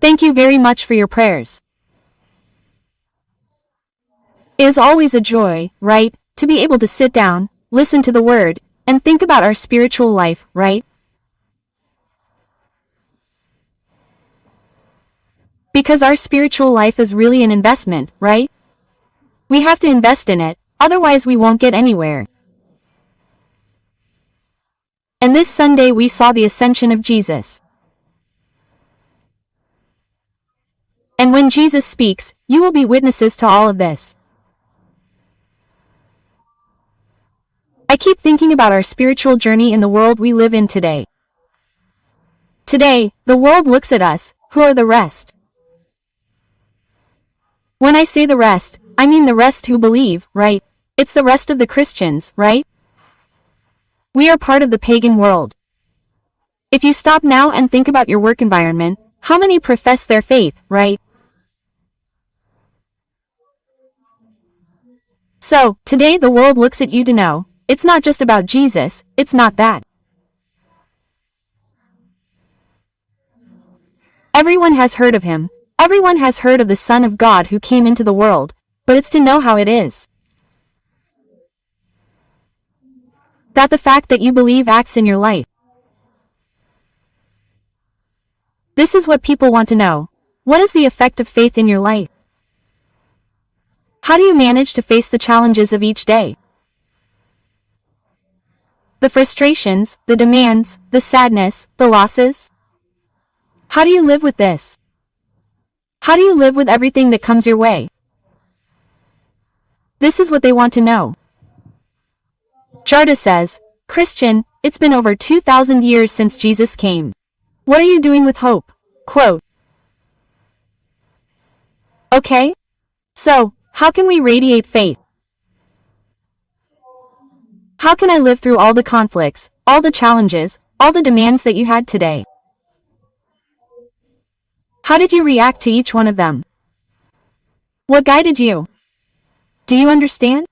Thank you very much for your prayers. It is always a joy, right, to be able to sit down, listen to the word, and think about our spiritual life, right? Because our spiritual life is really an investment, right? We have to invest in it, otherwise we won't get anywhere. And this Sunday we saw the ascension of Jesus. And when Jesus speaks, you will be witnesses to all of this. I keep thinking about our spiritual journey in the world we live in today. Today, the world looks at us, who are the rest. When I say the rest, I mean the rest who believe, right? It's the rest of the Christians, right? We are part of the pagan world. If you stop now and think about your work environment, how many profess their faith, right? So, today the world looks at you to know, it's not just about Jesus, it's not that. Everyone has heard of him, everyone has heard of the Son of God who came into the world, but it's to know how it is. That the fact that you believe acts in your life. This is what people want to know. What is the effect of faith in your life? How do you manage to face the challenges of each day? The frustrations, the demands, the sadness, the losses? How do you live with this? How do you live with everything that comes your way? This is what they want to know. Jarda says, Christian, it's been over 2,000 years since Jesus came. What are you doing with hope? Quote. Okay? So, how can we radiate faith? How can I live through all the conflicts, all the challenges, all the demands that you had today? How did you react to each one of them? What guided you? Do you understand?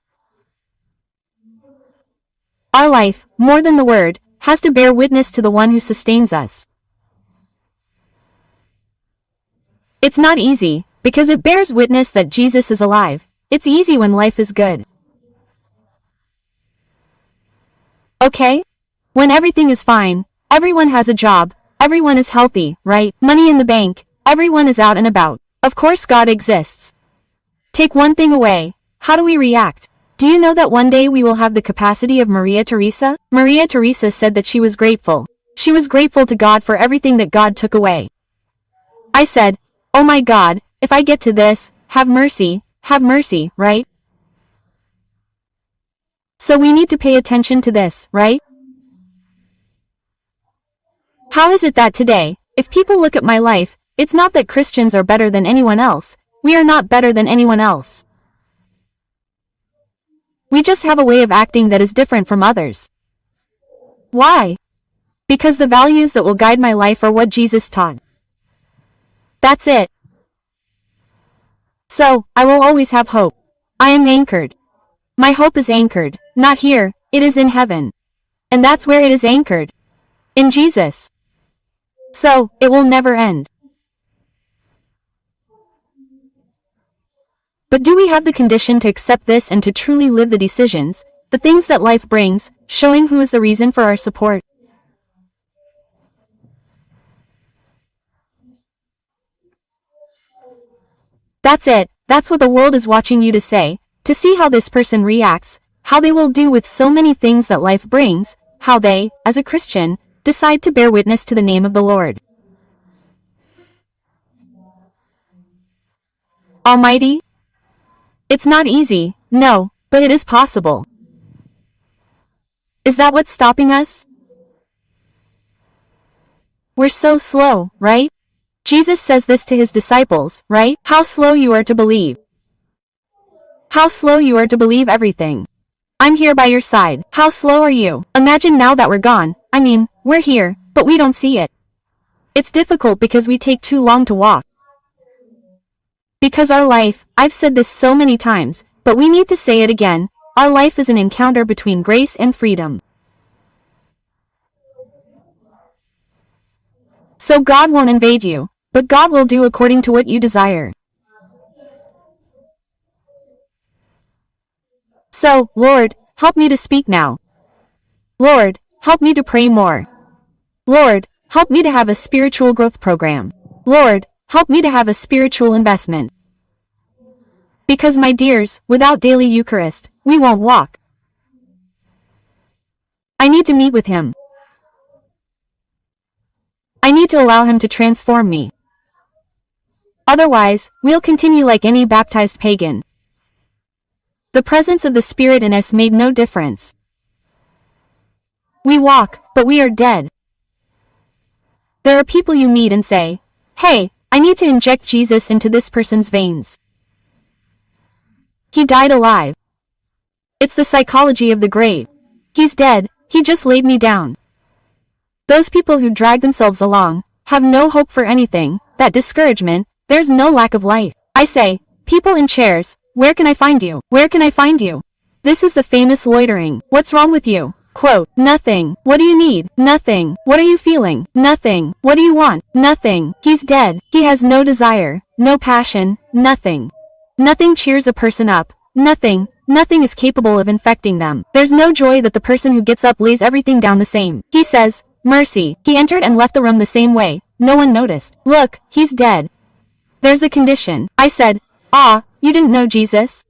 Our life, more than the word, has to bear witness to the one who sustains us. It's not easy, because it bears witness that Jesus is alive. It's easy when life is good. Okay? When everything is fine, everyone has a job, everyone is healthy, right? Money in the bank, everyone is out and about. Of course God exists. Take one thing away, how do we react? Do you know that one day we will have the capacity of Maria Teresa? Maria Teresa said that she was grateful. She was grateful to God for everything that God took away. I said, oh my God, if I get to this, have mercy, right? So we need to pay attention to this, right? How is it that today, if people look at my life, it's not that Christians are better than anyone else. We are not better than anyone else. We just have a way of acting that is different from others. Why? Because the values that will guide my life are what Jesus taught. That's it. So, I will always have hope. I am anchored. My hope is anchored, not here, it is in heaven. And that's where it is anchored. In Jesus. So, it will never end. But do we have the condition to accept this and to truly live the decisions, the things that life brings, showing who is the reason for our support? That's it, that's what the world is watching you to say, to see how this person reacts, how they will do with so many things that life brings, how they, as a Christian, decide to bear witness to the name of the Lord. Almighty? It's not easy, no, but it is possible. Is that what's stopping us? We're so slow, right? Jesus says this to his disciples, right? How slow you are to believe. How slow you are to believe everything. I'm here by your side. How slow are you? Imagine now that we're gone. I mean, we're here, but we don't see it. It's difficult because we take too long to walk. Because our life, I've said this so many times, but we need to say it again, our life is an encounter between grace and freedom. So God won't invade you, but God will do according to what you desire. So, Lord, help me to speak now. Lord, help me to pray more. Lord, help me to have a spiritual growth program. Lord, help me to have a spiritual investment. Because my dears, without daily Eucharist, we won't walk. I need to meet with Him. I need to allow Him to transform me. Otherwise, we'll continue like any baptized pagan. The presence of the Spirit in us made no difference. We walk, but we are dead. There are people you meet and say, "Hey, I need to inject Jesus into this person's veins. He died alive. It's the psychology of the grave. He's dead, he just laid me down." Those people who drag themselves along have no hope for anything, that discouragement, there's no lack of life. I say, people in chairs, where can I find you? Where can I find you? This is the famous loitering. What's wrong with you? Quote, nothing. What do you need? Nothing. What are you feeling? Nothing. What do you want? Nothing. He's dead. He has no desire, no passion, nothing. Nothing cheers a person up. Nothing. Nothing is capable of infecting them. There's no joy that the person who gets up lays everything down the same. He says, mercy. He entered and left the room the same way. No one noticed. Look, he's dead. There's a condition. I said, ah, you didn't know Jesus?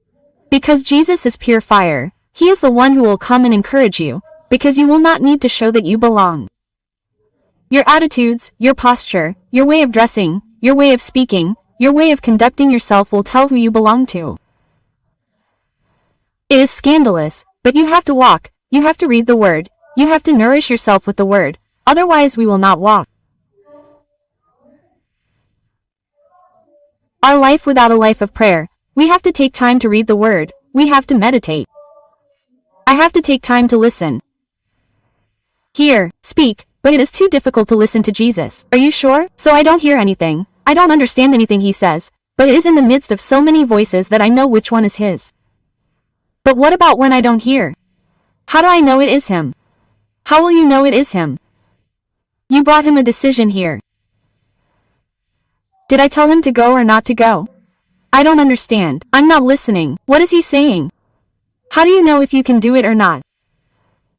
Because Jesus is pure fire. He is the one who will come and encourage you, because you will not need to show that you belong. Your attitudes, your posture, your way of dressing, your way of speaking, your way of conducting yourself will tell who you belong to. It is scandalous, but you have to walk, you have to read the Word, you have to nourish yourself with the Word, otherwise we will not walk. Our life without a life of prayer, we have to take time to read the Word, we have to meditate. I have to take time to listen. Hear, speak, but it is too difficult to listen to Jesus. Are you sure? So I don't hear anything, I don't understand anything he says, but it is in the midst of so many voices that I know which one is his. But what about when I don't hear? How do I know it is him? How will you know it is him? You brought him a decision here. Did I tell him to go or not to go? I don't understand. I'm not listening. What is he saying? How do you know if you can do it or not?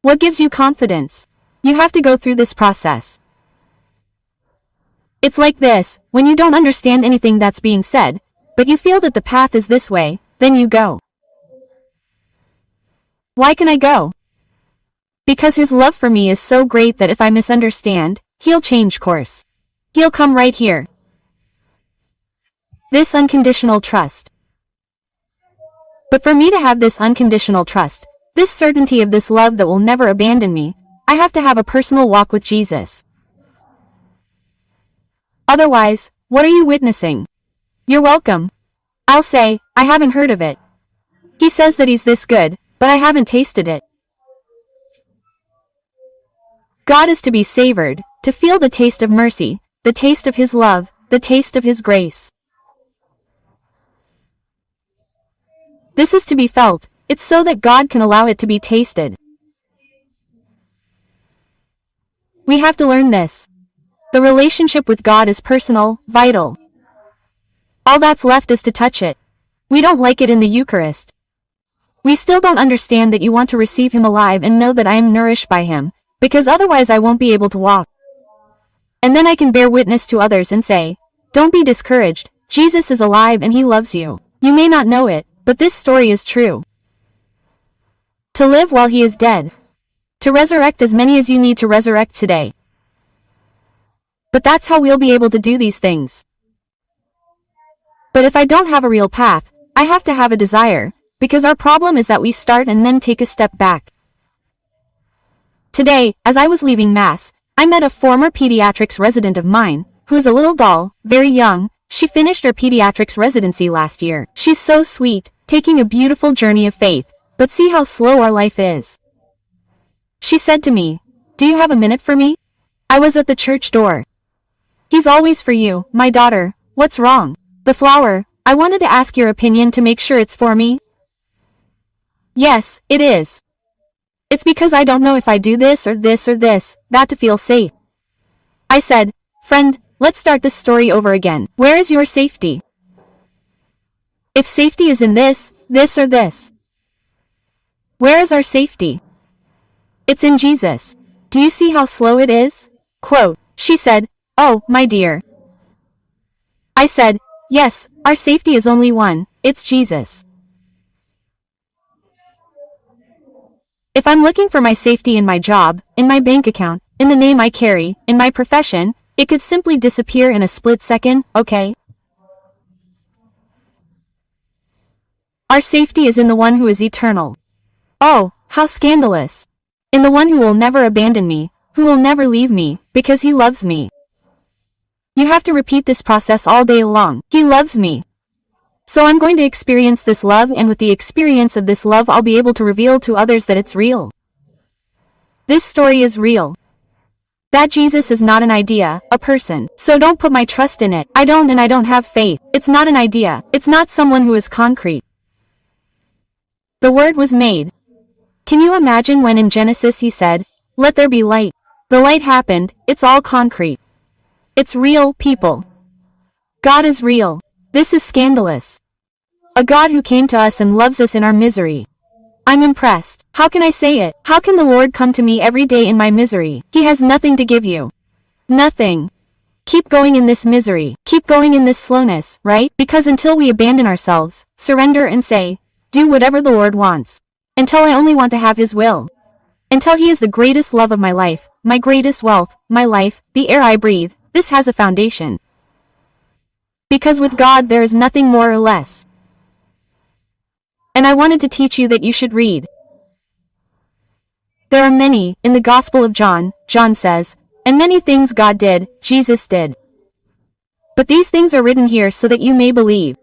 What gives you confidence? You have to go through this process. It's like this, when you don't understand anything that's being said, but you feel that the path is this way, then you go. Why can I go? Because his love for me is so great that if I misunderstand, he'll change course. He'll come right here. This unconditional trust. But for me to have this unconditional trust, this certainty of this love that will never abandon me, I have to have a personal walk with Jesus. Otherwise, what are you witnessing? You're welcome. I'll say, I haven't heard of it. He says that he's this good, but I haven't tasted it. God is to be savored, to feel the taste of mercy, the taste of his love, the taste of his grace. This is to be felt, it's so that God can allow it to be tasted. We have to learn this. The relationship with God is personal, vital. All that's left is to touch it. We don't like it in the Eucharist. We still don't understand that you want to receive him alive and know that I am nourished by him, because otherwise I won't be able to walk. And then I can bear witness to others and say, don't be discouraged, Jesus is alive and he loves you. You may not know it, but this story is true. To live while he is dead. To resurrect as many as you need to resurrect today. But that's how we'll be able to do these things. But if I don't have a real path, I have to have a desire, because our problem is that we start and then take a step back. Today, as I was leaving Mass, I met a former pediatrics resident of mine, who's a little doll, very young. She finished her pediatrics residency last year. She's so sweet, taking a beautiful journey of faith, but see how slow our life is. She said to me, do you have a minute for me? I was at the church door. He's always for you, my daughter. What's wrong? The flower, I wanted to ask your opinion to make sure it's for me. Yes, it is. It's because I don't know if I do this or this or this, that to feel safe. I said, friend, let's start this story over again. Where is your safety? If safety is in this, this or this. Where is our safety? It's in Jesus. Do you see how slow it is? Quote, she said, "Oh, my dear." I said, "Yes, our safety is only one, it's Jesus." If I'm looking for my safety in my job, in my bank account, in the name I carry, in my profession, it could simply disappear in a split second, okay? Our safety is in the one who is eternal. Oh, how scandalous. In the one who will never abandon me, who will never leave me, because he loves me. You have to repeat this process all day long. He loves me. So I'm going to experience this love, and with the experience of this love I'll be able to reveal to others that it's real. This story is real. That Jesus is not an idea, a person. So don't put my trust in it. I don't have faith. It's not an idea. It's not someone who is concrete. The Word was made. Can you imagine when in Genesis he said, "Let there be light"? The light happened. It's all concrete. It's real, people. God is real. This is scandalous. A God who came to us and loves us in our misery. I'm impressed. How can I say it? How can the Lord come to me every day in my misery? He has nothing to give you. Nothing. Keep going in this misery. Keep going in this slowness, right? Because until we abandon ourselves, surrender and say, "Do whatever the Lord wants." Until I only want to have His will. Until He is the greatest love of my life, my greatest wealth, my life, the air I breathe, this has a foundation. Because with God there is nothing more or less. And I wanted to teach you that you should read. There are many, in the Gospel of John, John says, and many things God did, Jesus did. But these things are written here so that you may believe.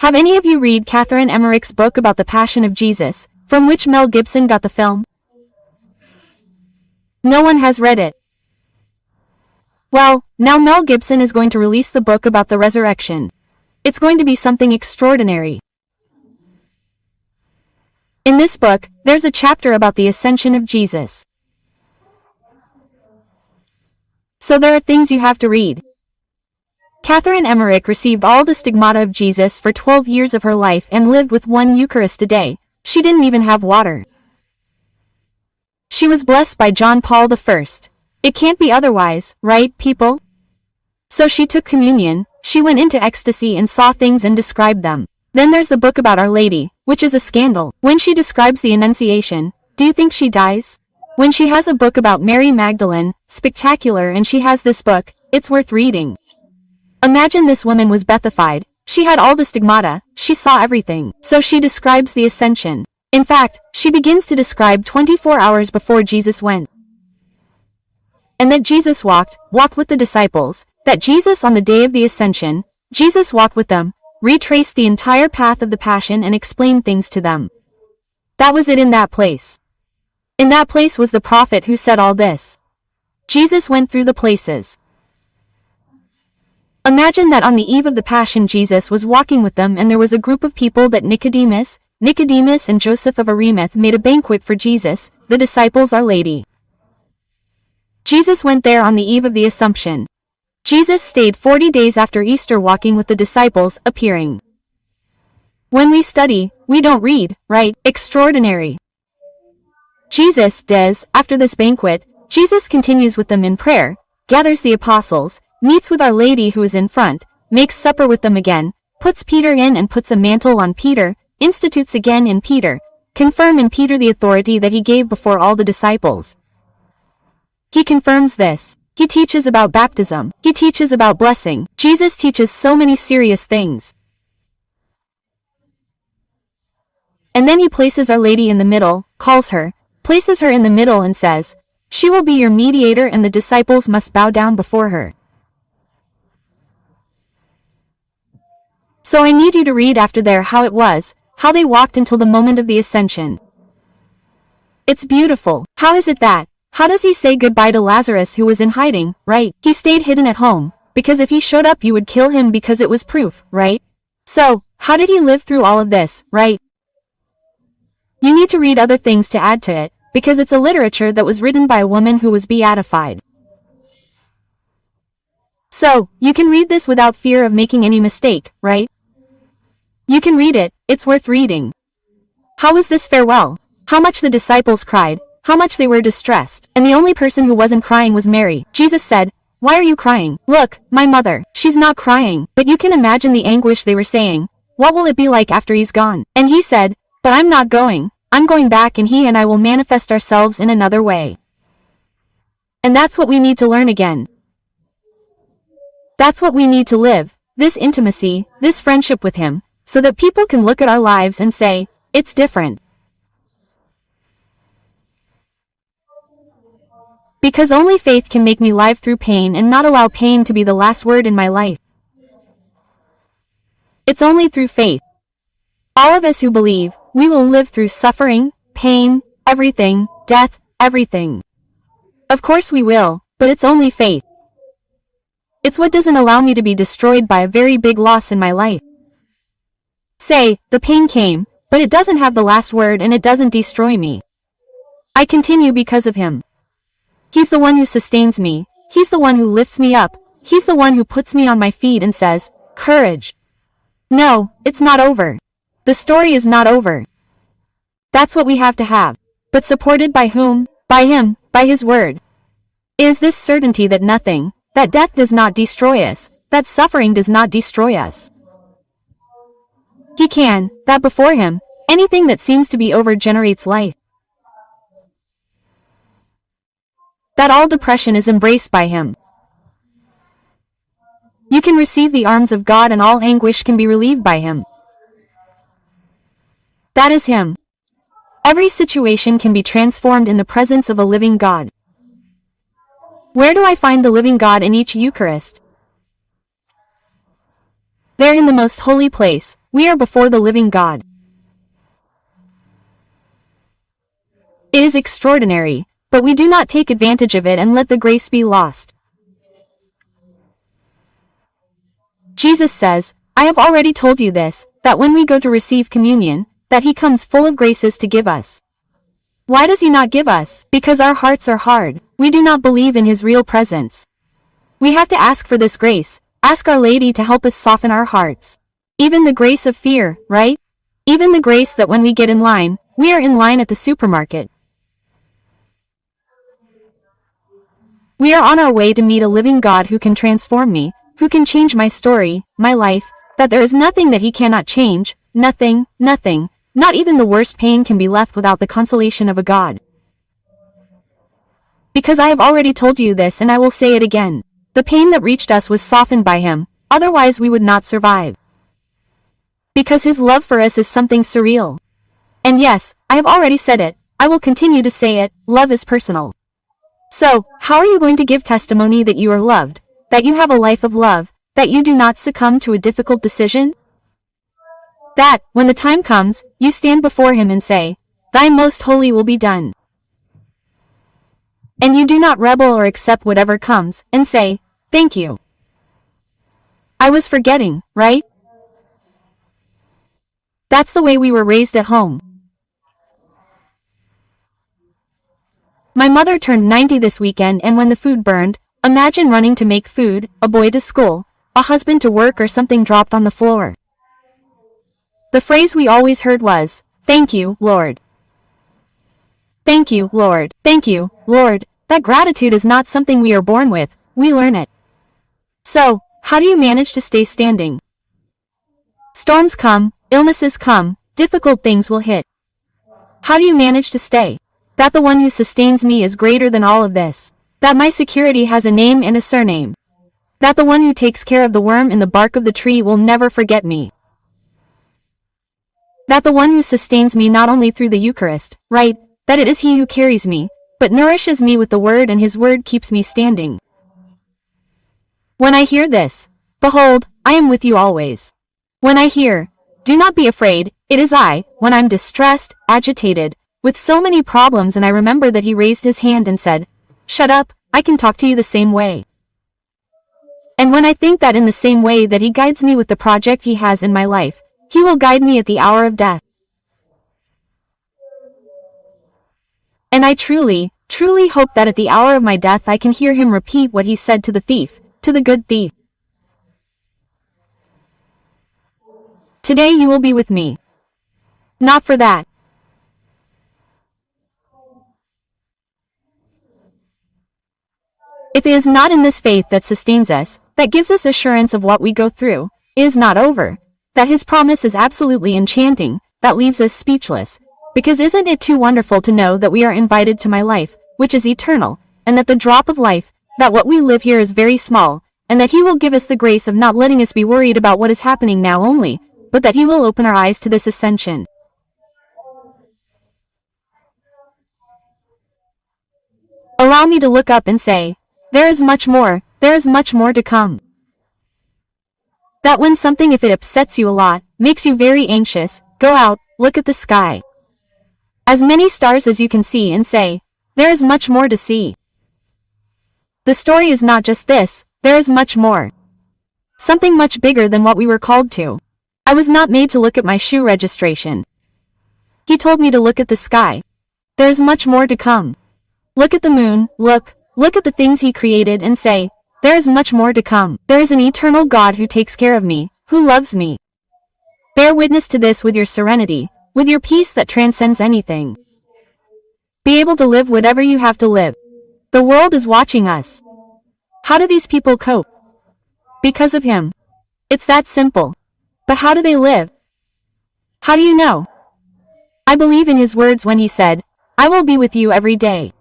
Have any of you read Catherine Emmerich's book about the Passion of Jesus, from which Mel Gibson got the film? No one has read it. Well, now Mel Gibson is going to release the book about the resurrection. It's going to be something extraordinary. In this book, there's a chapter about the ascension of Jesus. So there are things you have to read. Catherine Emmerich received all the stigmata of Jesus for 12 years of her life and lived with one Eucharist a day. She didn't even have water. She was blessed by John Paul I. It can't be otherwise, right, people? So she took communion, she went into ecstasy and saw things and described them. Then there's the book about Our Lady, which is a scandal. When she describes the Annunciation, do you think she dies? When she has a book about Mary Magdalene, spectacular, and she has this book, it's worth reading. Imagine this woman was beatified, she had all the stigmata, she saw everything. So she describes the ascension. In fact, she begins to describe 24 hours before Jesus went. And that Jesus walked with the disciples, that Jesus on the day of the ascension, Jesus walked with them, retraced the entire path of the Passion and explained things to them. That was it in that place. In that place was the prophet who said all this. Jesus went through the places. Imagine that on the eve of the Passion Jesus was walking with them and there was a group of people that Nicodemus and Joseph of Arimathea made a banquet for Jesus, the disciples Our Lady. Jesus went there on the eve of the Assumption. Jesus stayed 40 days after Easter walking with the disciples, appearing. When we study, we don't read, right? Extraordinary. Jesus does. After this banquet, Jesus continues with them in prayer, gathers the apostles, meets with Our Lady who is in front, makes supper with them again, puts Peter in and puts a mantle on Peter, institutes again in Peter, confirm in Peter the authority that he gave before all the disciples. He confirms this. He teaches about baptism. He teaches about blessing. Jesus teaches so many serious things. And then he places Our Lady in the middle, calls her, places her in the middle and says, "She will be your mediator and the disciples must bow down before her." So I need you to read after there how it was, how they walked until the moment of the ascension. It's beautiful. How is it that? How does he say goodbye to Lazarus who was in hiding, right? He stayed hidden at home, because if he showed up you would kill him because it was proof, right? So, how did he live through all of this, right? You need to read other things to add to it, because it's a literature that was written by a woman who was beatified. So, you can read this without fear of making any mistake, right? You can read it, it's worth reading. How was this farewell? How much the disciples cried, how much they were distressed, and the only person who wasn't crying was Mary. Jesus said, "Why are you crying? Look, my mother, she's not crying." But you can imagine the anguish they were saying. What will it be like after he's gone? And he said, "But I'm not going. I'm going back, and he and I will manifest ourselves in another way." And that's what we need to learn again. That's what we need to live, this intimacy, this friendship with him, so that people can look at our lives and say, it's different. Because only faith can make me live through pain and not allow pain to be the last word in my life. It's only through faith. All of us who believe, we will live through suffering, pain, everything, death, everything. Of course we will, but it's only faith. It's what doesn't allow me to be destroyed by a very big loss in my life. Say, the pain came, but it doesn't have the last word and it doesn't destroy me. I continue because of him. He's the one who sustains me, he's the one who lifts me up, he's the one who puts me on my feet and says, courage. No, it's not over. The story is not over. That's what we have to have. But supported by whom? By him, by his word. It is this certainty that nothing, that death does not destroy us, that suffering does not destroy us. He can, that before him, anything that seems to be over generates life. That all depression is embraced by him. You can receive the arms of God and all anguish can be relieved by him. That is him. Every situation can be transformed in the presence of a living God. Where do I find the living God in each Eucharist? There in the most holy place, we are before the living God. It is extraordinary, but we do not take advantage of it and let the grace be lost. Jesus says, I have already told you this, that when we go to receive communion, that he comes full of graces to give us. Why does he not give us? Because our hearts are hard. We do not believe in his real presence. We have to ask for this grace, ask Our Lady to help us soften our hearts. Even the grace of fear, right? Even the grace that when we get in line, we are in line at the supermarket. We are on our way to meet a living God who can transform me, who can change my story, my life, that there is nothing that he cannot change, nothing, nothing, not even the worst pain can be left without the consolation of a God. Because I have already told you this and I will say it again. The pain that reached us was softened by him, otherwise we would not survive. Because his love for us is something surreal. And yes, I have already said it, I will continue to say it, love is personal. So, how are you going to give testimony that you are loved, that you have a life of love, that you do not succumb to a difficult decision? That, when the time comes, you stand before him and say, Thy most holy will be done. And you do not rebel or accept whatever comes, and say, thank you. I was forgetting, right? That's the way we were raised at home. My mother turned 90 this weekend and when the food burned, imagine running to make food, a boy to school, a husband to work or something dropped on the floor. The phrase we always heard was, thank you, Lord. Thank you, Lord. Thank you, Lord. That gratitude is not something we are born with, we learn it. So, how do you manage to stay standing? Storms come, illnesses come, difficult things will hit. How do you manage to stay? That the one who sustains me is greater than all of this. That my security has a name and a surname. That the one who takes care of the worm in the bark of the tree will never forget me. That the one who sustains me not only through the Eucharist, right, that it is he who carries me, but nourishes me with the word and his word keeps me standing. When I hear this, behold, I am with you always. When I hear, do not be afraid, it is I, when I'm distressed, agitated, with so many problems and I remember that he raised his hand and said, shut up, I can talk to you the same way. And when I think that in the same way that he guides me with the project he has in my life, he will guide me at the hour of death. And I truly, truly hope that at the hour of my death I can hear him repeat what he said to the thief, to the good thief. Today you will be with me. Not for that. If it is not in this faith that sustains us, that gives us assurance of what we go through, it is not over, that his promise is absolutely enchanting, that leaves us speechless, because isn't it too wonderful to know that we are invited to my life, which is eternal, and that the drop of life, that what we live here is very small, and that he will give us the grace of not letting us be worried about what is happening now only, but that he will open our eyes to this ascension. Allow me to look up and say, there is much more to come. That when something, if it upsets you a lot, makes you very anxious, go out, look at the sky. As many stars as you can see and say, there is much more to see. The story is not just this, there is much more. Something much bigger than what we were called to. I was not made to look at my shoe registration. He told me to look at the sky. There is much more to come. Look at the moon, look at the things he created and say, there is much more to come. There is an eternal God who takes care of me, who loves me. Bear witness to this with your serenity, with your peace that transcends anything. Be able to live whatever you have to live. The world is watching us. How do these people cope? Because of him. It's that simple. But how do they live? How do you know? I believe in his words when he said, I will be with you every day.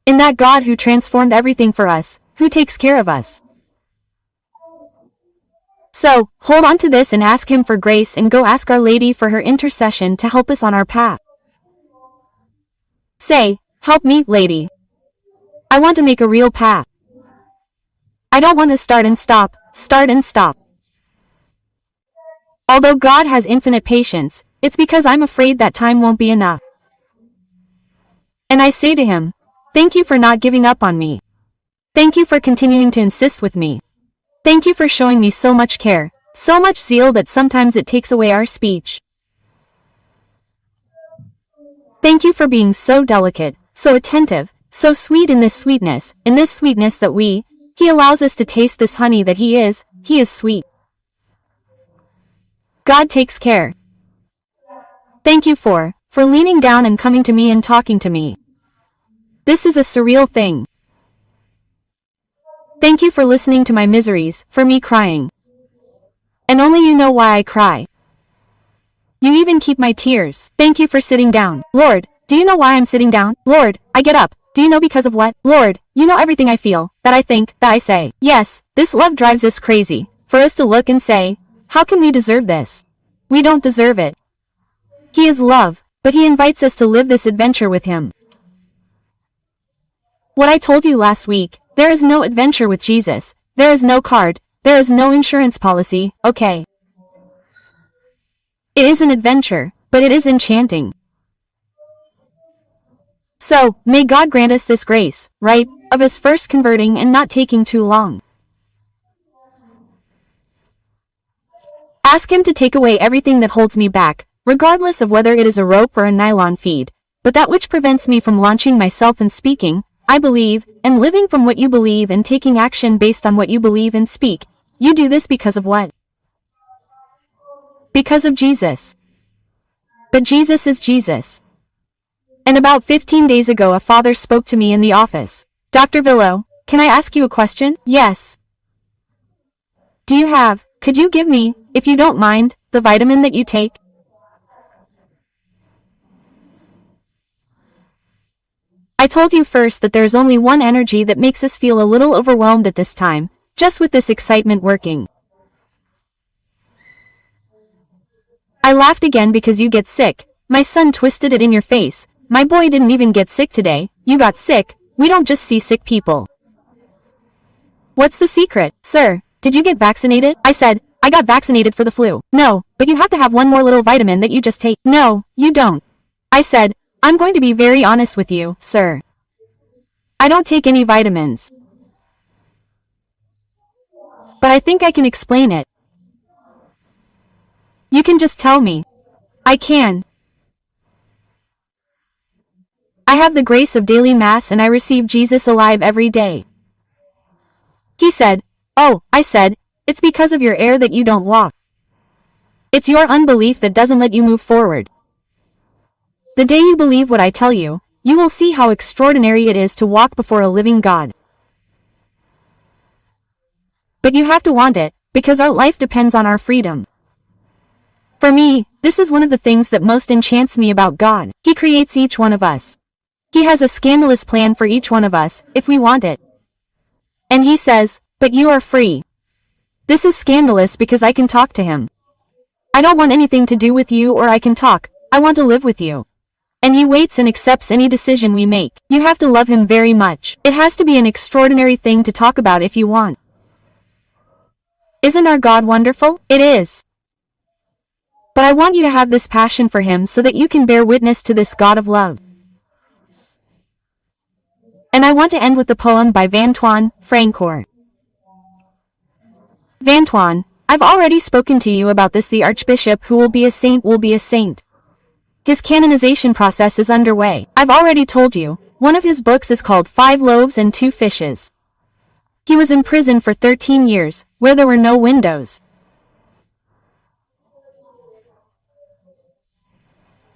In that God who transformed everything for us, who takes care of us. So, hold on to this and ask him for grace and go ask Our Lady for her intercession to help us on our path. Say, help me, Lady. I want to make a real path. I don't want to start and stop. Although God has infinite patience, it's because I'm afraid that time won't be enough. And I say to him, thank you for not giving up on me. Thank you for continuing to insist with me. Thank you for showing me so much care, so much zeal that sometimes it takes away our speech. Thank you for being so delicate, so attentive, so sweet in this sweetness that he allows us to taste this honey that he is sweet. God takes care. Thank you for leaning down and coming to me and talking to me. This is a surreal thing. Thank you for listening to my miseries, for me crying. And only you know why I cry. You even keep my tears. Thank you for sitting down. Lord, do you know why I'm sitting down? Lord, I get up. Do you know because of what? Lord, you know everything I feel, that I think, that I say. Yes, this love drives us crazy. For us to look and say, how can we deserve this? We don't deserve it. He is love, but he invites us to live this adventure with him. What I told you last week, there is no adventure with Jesus. There is no card. There is no insurance policy, okay? It is an adventure, but it is enchanting. So, may God grant us this grace, right, of us first converting and not taking too long. Ask him to take away everything that holds me back, regardless of whether it is a rope or a nylon feed, but that which prevents me from launching myself and speaking, I believe, and living from what you believe and taking action based on what you believe and speak. You do this because of what? Because of Jesus. But Jesus is Jesus. And about 15 days ago a father spoke to me in the office. Dr. Filó, can I ask you a question? Yes. Could you give me, if you don't mind, the vitamin that you take? I told you first that there's only one energy that makes us feel a little overwhelmed at this time, just with this excitement working. I laughed again because you get sick. My son twisted it in your face. My boy didn't even get sick today. You got sick. We don't just see sick people. What's the secret? Sir, did you get vaccinated? I said, I got vaccinated for the flu. No, but you have to have one more little vitamin that you just take. No, you don't. I said, I'm going to be very honest with you, sir. I don't take any vitamins. But I think I can explain it. You can just tell me. I can. I have the grace of daily mass and I receive Jesus alive every day. He said, "Oh," I said, "it's because of your error that you don't walk. It's your unbelief that doesn't let you move forward. The day you believe what I tell you, you will see how extraordinary it is to walk before a living God. But you have to want it, because our life depends on our freedom." For me, this is one of the things that most enchants me about God. He creates each one of us. He has a scandalous plan for each one of us, if we want it. And he says, "But you are free." This is scandalous because I can talk to him. I don't want anything to do with you, or I can talk, I want to live with you. And he waits and accepts any decision we make. You have to love him very much. It has to be an extraordinary thing to talk about if you want. Isn't our God wonderful? It is. But I want you to have this passion for him so that you can bear witness to this God of love. And I want to end with the poem by Antoine Francoeur. Antoine, I've already spoken to you about this. The Archbishop who will be a saint will be a saint. His canonization process is underway. I've already told you, one of his books is called 5 Loaves and 2 Fishes. He was in prison for 13 years, where there were no windows.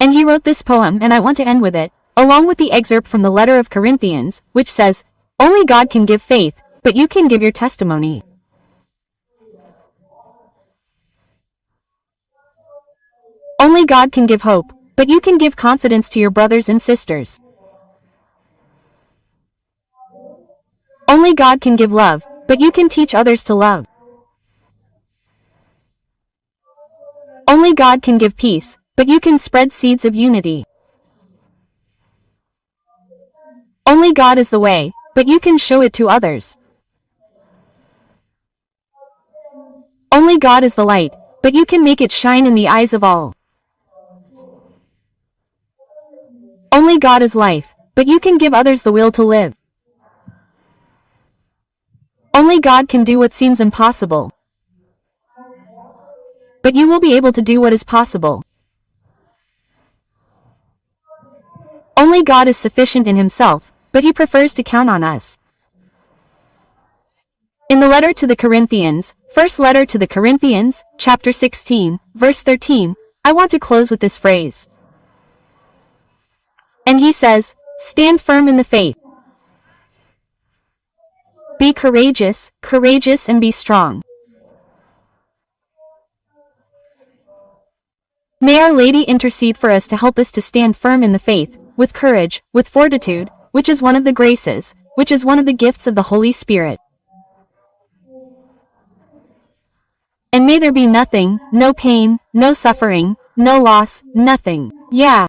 And he wrote this poem, and I want to end with it, along with the excerpt from the letter of Corinthians, which says, "Only God can give faith, but you can give your testimony. Only God can give hope, but you can give confidence to your brothers and sisters. Only God can give love, but you can teach others to love. Only God can give peace, but you can spread seeds of unity. Only God is the way, but you can show it to others. Only God is the light, but you can make it shine in the eyes of all. Only God is life, but you can give others the will to live. Only God can do what seems impossible, but you will be able to do what is possible. Only God is sufficient in himself, but he prefers to count on us." In the letter to the Corinthians, first letter to the Corinthians, chapter 16, verse 13, I want to close with this phrase. And he says, "Stand firm in the faith. Be courageous, courageous, and be strong." May Our Lady intercede for us to help us to stand firm in the faith, with courage, with fortitude, which is one of the graces, which is one of the gifts of the Holy Spirit. And may there be nothing, no pain, no suffering, no loss, nothing. Yeah.